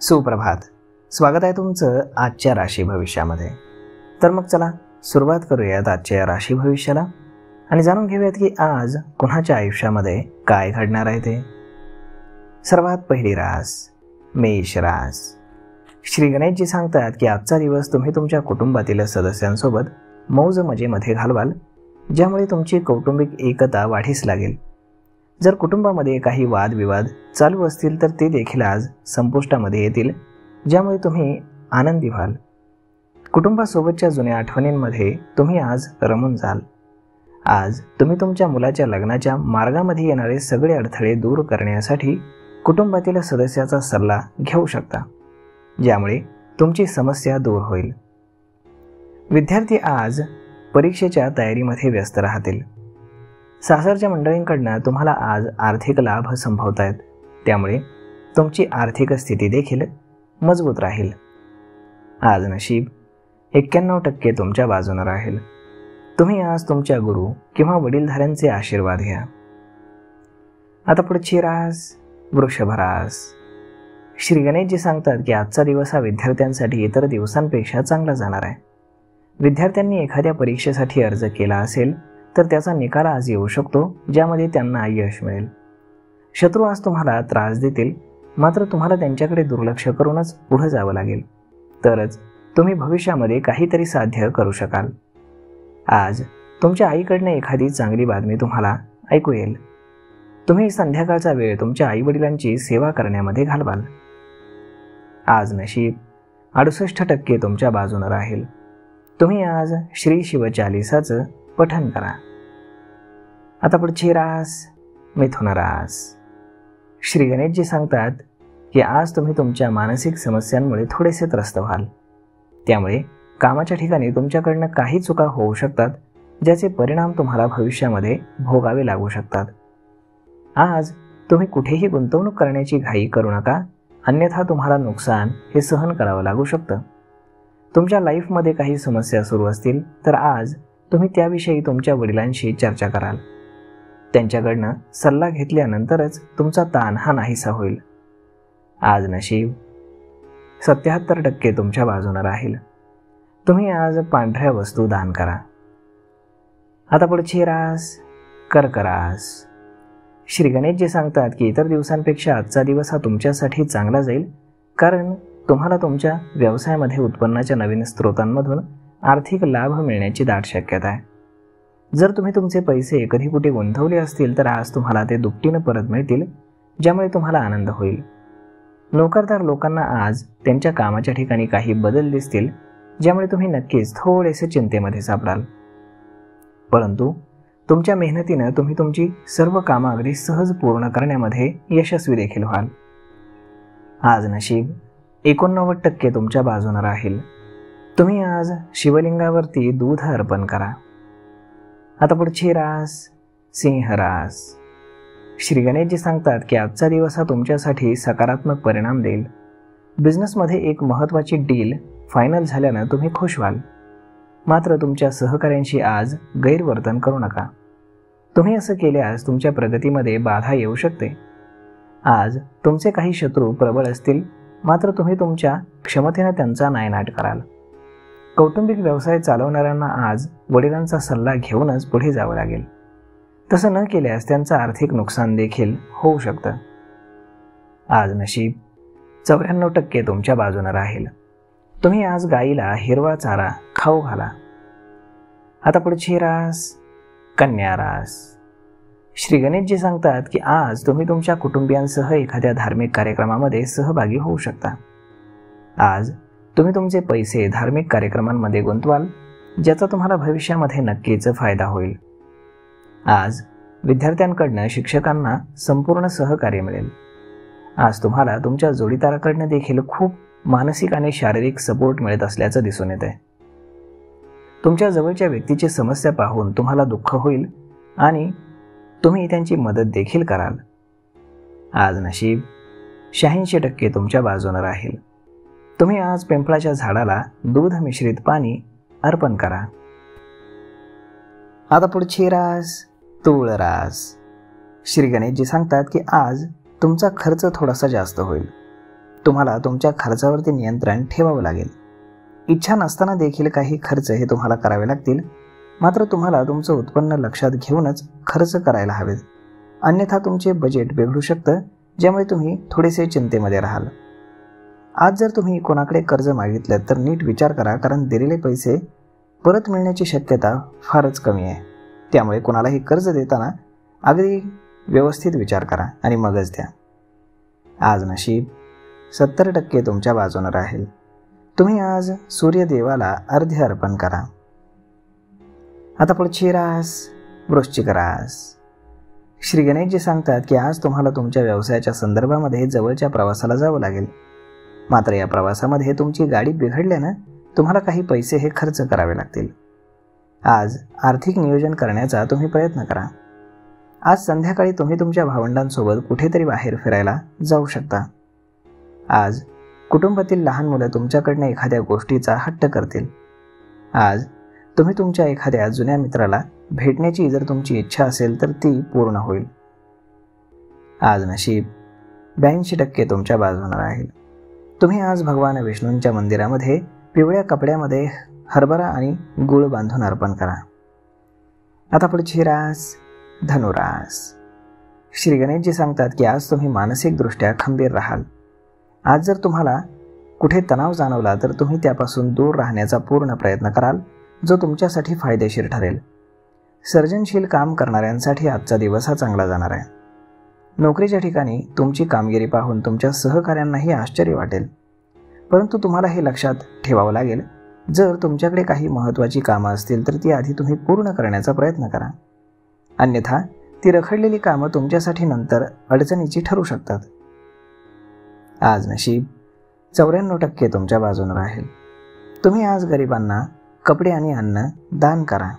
सुप्रभात. स्वागत आहे तुमचं आजच्या राशी भविष्यामध्ये. तर मग चला सुरुवात करूयात आजच्या राशी भविष्याला आणि जाणून घेऊयात की आज कुणाच्या आयुष्यामध्ये काय घडणार आहे ते. सर्वात पहिली रास मेष रास. श्री गणेशजी सांगतात की आजचा दिवस तुम्ही तुमच्या कुटुंबातील सदस्यांसोबत मौज मजेमध्ये घालवाल, ज्यामुळे तुमची कौटुंबिक एकता वाढीस लागेल. जर कुटुंबामध्ये काही वादविवाद चालू असतील तर ते देखील आज संपुष्टामध्ये येतील, ज्यामुळे तुम्ही आनंदी व्हाल. कुटुंबासोबतच्या जुन्या आठवणींमध्ये तुम्ही आज रमून जाल. आज तुम्ही तुमच्या मुलाच्या लग्नाच्या मार्गामध्ये येणारे सगळे अडथळे दूर करण्यासाठी कुटुंबातील सदस्याचा सल्ला घेऊ शकता, ज्यामुळे तुमची समस्या दूर होईल. विद्यार्थी आज परीक्षेच्या तयारीमध्ये व्यस्त राहतील. सासरच्या मंडळींकडनं तुम्हाला आज आर्थिक लाभ संभवत आहेत, त्यामुळे तुमची आर्थिक स्थिती देखील मजबूत राहील. आज नशीब 91% तुमच्या बाजूने राहील. तुम्ही आज तुमच्या गुरु किंवा वडीलधाऱ्यांचे आशीर्वाद घ्या. आता पुढची रास वृषभ रास. श्री गणेशजी सांगतात की आजचा दिवस हा विद्यार्थ्यांसाठी इतर दिवसांपेक्षा चांगला जाणार आहे. विद्यार्थ्यांनी एखाद्या परीक्षेसाठी अर्ज केला असेल तर त्याचा निकाल आज येऊ शकतो, ज्यामध्ये त्यांना यश मिळेल. शत्रू आज तुम्हाला त्रास देतील, मात्र तुम्हाला त्यांच्याकडे दुर्लक्ष करूनच पुढे जावं लागेल, तरच तुम्ही भविष्यामध्ये काहीतरी साध्य करू शकाल. आज तुमच्या आईकडनं एखादी चांगली बातमी तुम्हाला ऐकू येईल. तुम्ही संध्याकाळचा वेळ तुमच्या आईवडिलांची सेवा करण्यामध्ये घालवाल. आज नशीब 68% तुमच्या बाजूने राहील. तुम्ही आज श्री शिवचालीसाचं पठण करा. आता पुढची रास मिथुन रास. श्री गणेशजी सांगतात की आज तुम्ही तुमच्या मानसिक समस्यांमुळे थोडेसे त्रस्त व्हाल. त्यामुळे कामाच्या ठिकाणी तुमच्याकडनं काही चुका होऊ शकतात, ज्याचे परिणाम तुम्हाला भविष्यामध्ये भोगावे लागू शकतात. आज तुम्ही कुठेही गुंतवणूक करण्याची घाई करू नका, अन्यथा तुम्हाला नुकसान हे सहन करावं लागू शकतं. तुमच्या लाईफमध्ये काही समस्या सुरू असतील तर आज तुम्ही त्याविषयी तुमच्या वडिलांशी चर्चा कराल. त्यांच्याकडनं सल्ला घेतल्यानंतरच तुमचा ताण हा नाहीसा होईल. आज नशीब 77% तुमच्या बाजूने राहील. तुम्ही आज पांढऱ्या वस्तू दान करा. आता पुढची रास कर्क रास. श्री गणेशजी सांगतात की इतर दिवसांपेक्षा आजचा दिवस हा तुमच्यासाठी चांगला जाईल, कारण तुम्हाला तुमच्या व्यवसायामध्ये उत्पन्नाच्या नवीन स्रोतांमधून आर्थिक लाभ मिळण्याची दाट शक्यता आहे. जर तुम्ही तुमचे पैसे कधी कुठे गुंतवले असतील तर आज तुम्हाला ते दुपटीनं परत मिळतील, ज्यामुळे तुम्हाला आनंद होईल. नोकरदार लोकांना आज त्यांच्या कामाच्या ठिकाणी काही बदल दिसतील, ज्यामुळे तुम्ही नक्कीच थोडेसे चिंतेमध्ये सापडाल. परंतु तुमच्या मेहनतीनं तुम्ही तुमची सर्व कामं अगदी सहज पूर्ण करण्यामध्ये यशस्वी देखील व्हाल. आज नशीब 89% तुमच्या बाजूने राहील. तुम्ही आज शिवलिंगावरती दूध अर्पण करा. आता पुढची रास सिंह रास. श्री गणेशजी सांगतात की आजचा दिवस हा तुमच्यासाठी सकारात्मक परिणाम देईल. बिझनेसमध्ये एक महत्त्वाची डील फायनल झाल्यानं तुम्ही खुश व्हाल, मात्र तुमच्या सहकाऱ्यांशी आज गैरवर्तन करू नका. तुम्ही असं केल्यास तुमच्या प्रगतीमध्ये बाधा येऊ शकते. आज तुमचे काही शत्रू प्रबळ असतील, मात्र तुम्ही तुमच्या क्षमतेने त्यांचा नायनाट कराल. कौटुंबिक व्यवसाय चालवणाऱ्यांना आज वडिलांचा सल्ला घेऊनच पुढे जावं लागेल. तसं न केल्यास त्यांचं आर्थिक नुकसान देखील होऊ शकतं. आज नशीब 94% तुमच्या बाजूने राहील. तुम्ही आज गाईला हिरवा चारा खाऊ घाला. आता पुढची रास कन्या रास. श्री गणेशजी सांगतात की आज तुम्ही तुमच्या कुटुंबियांसह एखाद्या धार्मिक कार्यक्रमामध्ये सहभागी होऊ शकता. आज तुम्ही तुमचे पैसे धार्मिक कार्यक्रमांमध्ये गुंतवाल, ज्याचा तुम्हाला भविष्यामध्ये नक्कीच फायदा होईल. आज विद्यार्थ्यांकडनं शिक्षकांना संपूर्ण सहकार्य मिळेल. आज तुम्हाला तुमच्या जोडीदाराकडनं देखील खूप मानसिक आणि शारीरिक सपोर्ट मिळत असल्याचं दिसून येत आहे. तुमच्या जवळच्या व्यक्तीची समस्या पाहून तुम्हाला दुःख होईल आणि तुम्ही त्यांची मदत देखील कराल. आज नशीब 86% तुमच्या बाजूने राहील. तुम्ही आज पिंपळाच्या झाडाला दूध मिश्रित पाणी अर्पण करा. आता पुढची रास तूळ रास. श्री गणेशजी सांगतात की आज तुमचा खर्च थोडासा जास्त होईल. तुम्हाला तुमच्या खर्चावरती नियंत्रण ठेवावं लागेल. इच्छा नसताना देखील काही खर्च हे तुम्हाला करावे लागतील, मात्र तुम्हाला तुमचं उत्पन्न लक्षात घेऊनच खर्च करायला हवेत. अन्यथा तुमचे बजेट बिघडू शकतं, ज्यामुळे तुम्ही थोडेसे चिंतेमध्ये राहाल. आज जर तुम्ही कोणाकडे कर्ज मागितलं तर नीट विचार करा, कारण दिलेले पैसे परत मिळण्याची शक्यता फारच कमी आहे. त्यामुळे कोणालाही कर्ज देताना अगदी व्यवस्थित विचार करा आणि मगच द्या. आज नशीब 70% तुमच्या बाजूने राहील. तुम्ही आज सूर्यदेवाला अर्घ्य अर्पण करा. आता पुढची रास वृश्चिक रास. श्री गणेशजी सांगतात की आज तुम्हाला तुमच्या व्यवसायाच्या संदर्भामध्ये जवळच्या प्रवासाला जावं लागेल. मात्र या प्रवासामध्ये तुमची गाडी बिघडल्यानं तुम्हाला काही पैसे हे खर्च करावे लागतील. आज आर्थिक नियोजन करण्याचा तुम्ही प्रयत्न करा. आज संध्याकाळी तुम्ही तुमच्या भावंडांसोबत कुठेतरी बाहेर फिरायला जाऊ शकता. आज कुटुंबातील लहान मुलं तुमच्याकडनं एखाद्या गोष्टीचा हट्ट करतील. आज तुम्ही तुमच्या एखाद्या जुन्या मित्राला भेटण्याची जर तुमची इच्छा असेल तर ती पूर्ण होईल. आज नशीब 82% तुमच्या बाजूने राहील. तुम्ही आज भगवान विष्णूंच्या मंदिरामध्ये पिवळ्या कपड्यामध्ये हरभरा आणि गुळ बांधून अर्पण करा. आता पुढची रास धनुरास. श्री गणेशजी सांगतात की आज तुम्ही मानसिकदृष्ट्या खंबीर राहाल. आज जर तुम्हाला कुठे तणाव जाणवला तर तुम्ही त्यापासून दूर राहण्याचा पूर्ण प्रयत्न कराल, जो तुमच्यासाठी फायदेशीर ठरेल. सर्जनशील काम करणाऱ्यांसाठी आजचा दिवस हा चांगला जाणार आहे. नोकरीच्या ठिकाणी तुमची कामगिरी पाहून तुमच्या सहकाऱ्यांनाही आश्चर्य वाटेल, परंतु तुम्हाला हे लक्षात ठेवावं लागेल, जर तुमच्याकडे काही महत्त्वाची कामं असतील तर ती आधी तुम्ही पूर्ण करण्याचा प्रयत्न करा. अन्यथा ती रखडलेली कामं तुमच्यासाठी नंतर अडचणीची ठरू शकतात. आज नशीब 94% तुमच्या बाजूने राहील. तुम्ही आज गरिबांना कपडे आणि अन्न दान करा.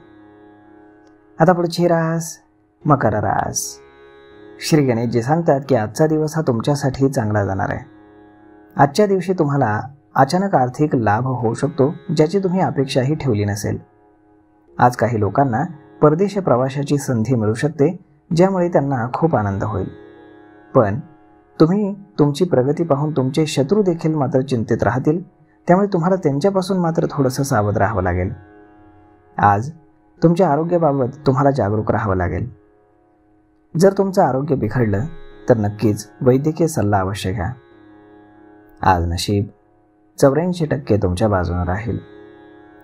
आता पुढची रास मकर रास. श्री गणेशजी सांगतात की आजचा दिवस हा तुमच्यासाठी चांगला जाणार आहे. आजच्या दिवशी तुम्हाला अचानक आर्थिक लाभ होऊ शकतो, ज्याची तुम्ही अपेक्षाही ठेवली नसेल. आज काही लोकांना परदेश प्रवासाची संधी मिळू शकते, ज्यामुळे त्यांना खूप आनंद होईल. पण तुम्ही तुमची प्रगती पाहून तुमचे शत्रू देखील मात्र चिंतित राहतील, त्यामुळे तुम्हाला त्यांच्यापासून मात्र थोडंसं सावध राहावं लागेल. आज तुमच्या आरोग्याबाबत तुम्हाला जागरूक राहावं लागेल. जर तुमचं आरोग्य बिघडलं तर नक्कीच वैद्यकीय सल्ला अवश्य घ्या. आज नशीब 84% तुमच्या बाजूने राहील.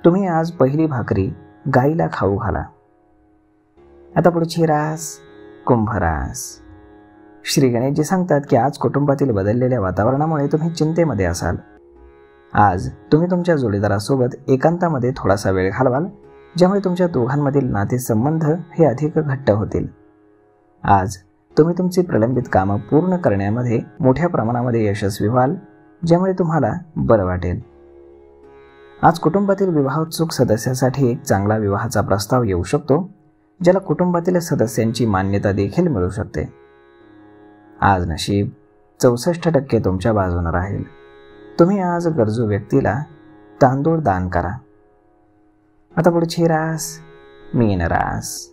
तुम्ही आज पहिली भाकरी गाईला खाऊ घाला. आता पुढची रास कुंभ रास. श्री गणेशजी सांगतात की आज कुटुंबातील बदललेल्या वातावरणामुळे तुम्ही चिंतेमध्ये असाल. आज तुम्ही तुमच्या जोडीदारासोबत एकांतामध्ये थोडासा वेळ घालवाल, ज्यामुळे तुमच्या दोघांमधील नातेसंबंध हे अधिक घट्ट होतील. आज तुम्ही तुमची प्रलंबित कामं पूर्ण करण्यामध्ये मोठ्या प्रमाणामध्ये यशस्वी व्हाल, ज्यामुळे तुम्हाला बरं वाटेल. आज कुटुंबातील विवाहोत्सुक सदस्यासाठी एक चांगला विवाहाचा प्रस्ताव येऊ शकतो, ज्याला कुटुंबातील सदस्यांची मान्यता देखील मिळू शकते. आज नशीब 64% तुमच्या बाजूने राहील. तुम्ही आज गरजू व्यक्तीला तांदूळ दान करा. आता पुढची रास मीन रास.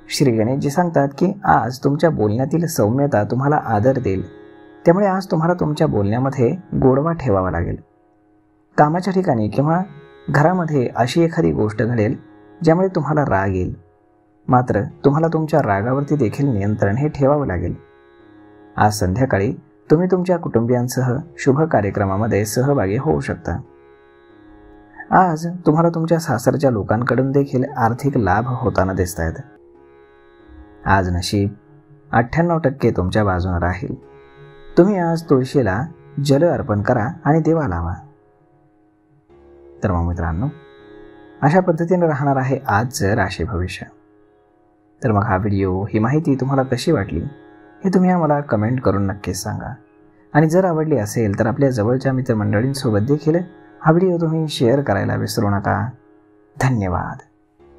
श्री गणेशजी सांगतात की आज तुमच्या बोलण्यातील सौम्यता तुम्हाला आदर देईल, त्यामुळे आज तुम्हाला तुमच्या बोलण्यामध्ये गोडवा ठेवावा लागेल. कामाच्या ठिकाणी किंवा घरामध्ये अशी एखादी गोष्ट घडेल ज्यामुळे तुम्हाला राग येईल, मात्र तुम्हाला तुमच्या रागावरती देखील नियंत्रण हे ठेवावं लागेल. आज संध्याकाळी तुम्ही तुमच्या कुटुंबियांसह शुभ कार्यक्रमामध्ये सहभागी होऊ शकता. आज तुम्हाला तुमच्या सासरच्या लोकांकडून देखील आर्थिक लाभ होताना दिसत आहेत. आज नशीब 98% तुमच्या बाजूने राहील. तुम्ही आज तुळशीला जल अर्पण करा आणि दिवा लावा. तर मग मित्रांनो, अशा पद्धतीने राहणार आहे आजचं राशी भविष्य. तर मग हा व्हिडिओ, ही माहिती तुम्हाला कशी वाटली हे तुम्ही आम्हाला कमेंट करून नक्कीच सांगा. आणि जर आवडली असेल तर आपल्या जवळच्या मित्रमंडळींसोबत देखील हा व्हिडिओ तुम्ही शेअर करायला विसरू नका. धन्यवाद.